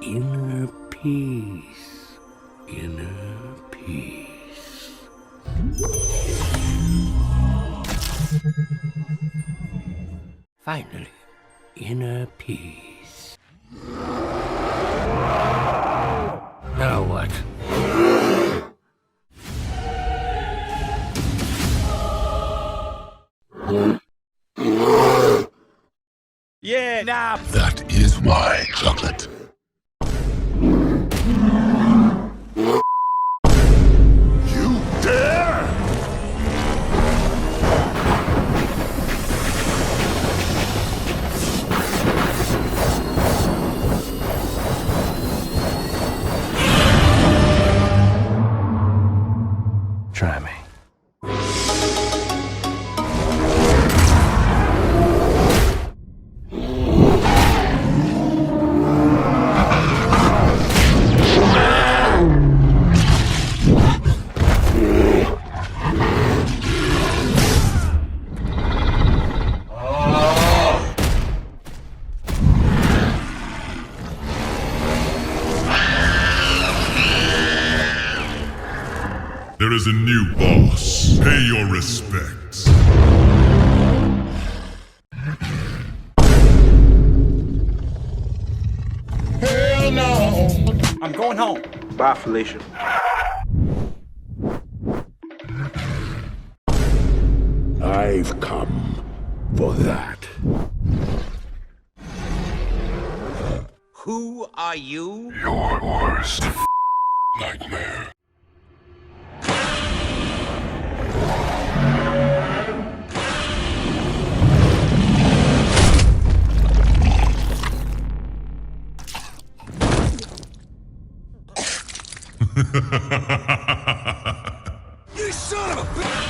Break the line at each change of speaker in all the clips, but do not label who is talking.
Inner peace. Inner peace. Finally, inner peace. Now what?
Yeah, nah.
That is my chocolate. You dare!
Try me.
There is a new boss. Pay your respects. Hell no!
I'm going home. Bye, Felicia.
I've come for that.
Who are you?
Your worst nightmare.
You son of a bitch!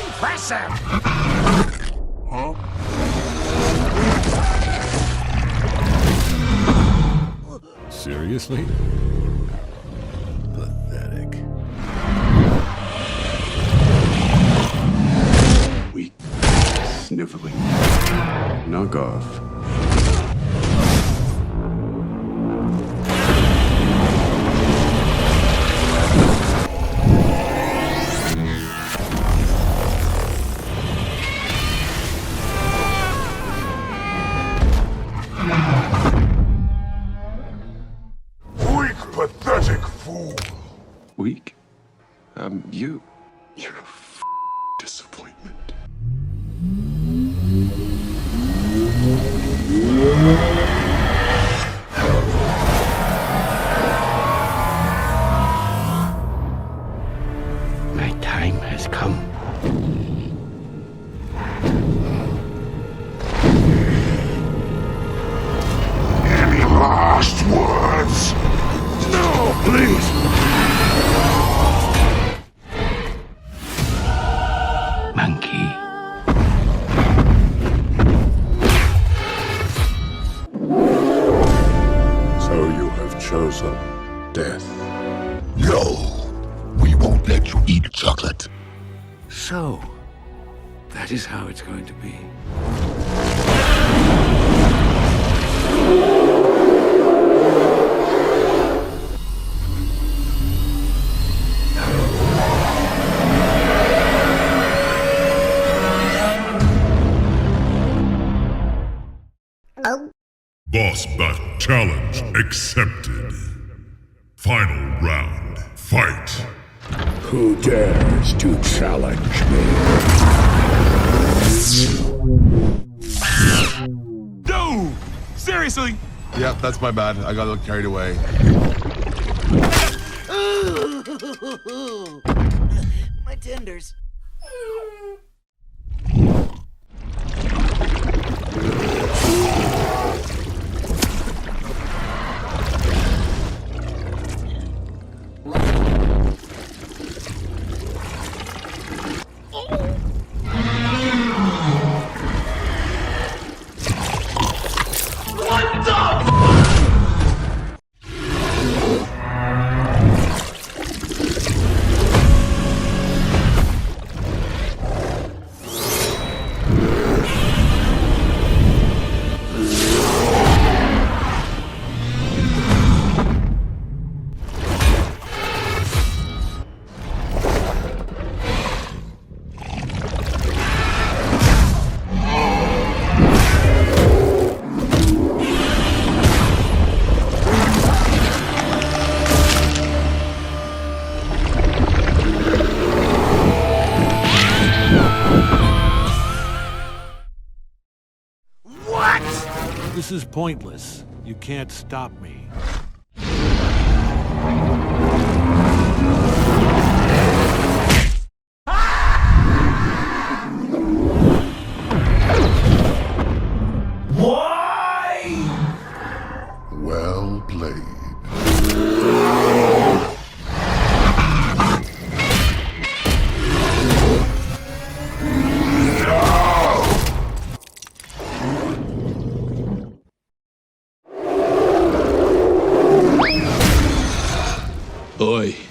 Impressive!
Huh?
Seriously? Pathetic.
Weak, sniveling, knock off.
Weak, pathetic fool.
Weak? You. You're a disappointment.
My time has come.
Any last words?
No, please! Monkey.
So you have chosen death. No, we won't let you eat chocolate.
So, that is how it's going to be.
Boss battle challenge accepted. Final round, fight.
Who dares to challenge me?
No! Seriously?
Yep, that's my bad. I got a little carried away.
My tenders.
This is pointless. You can't stop me.
Well played.
Oi.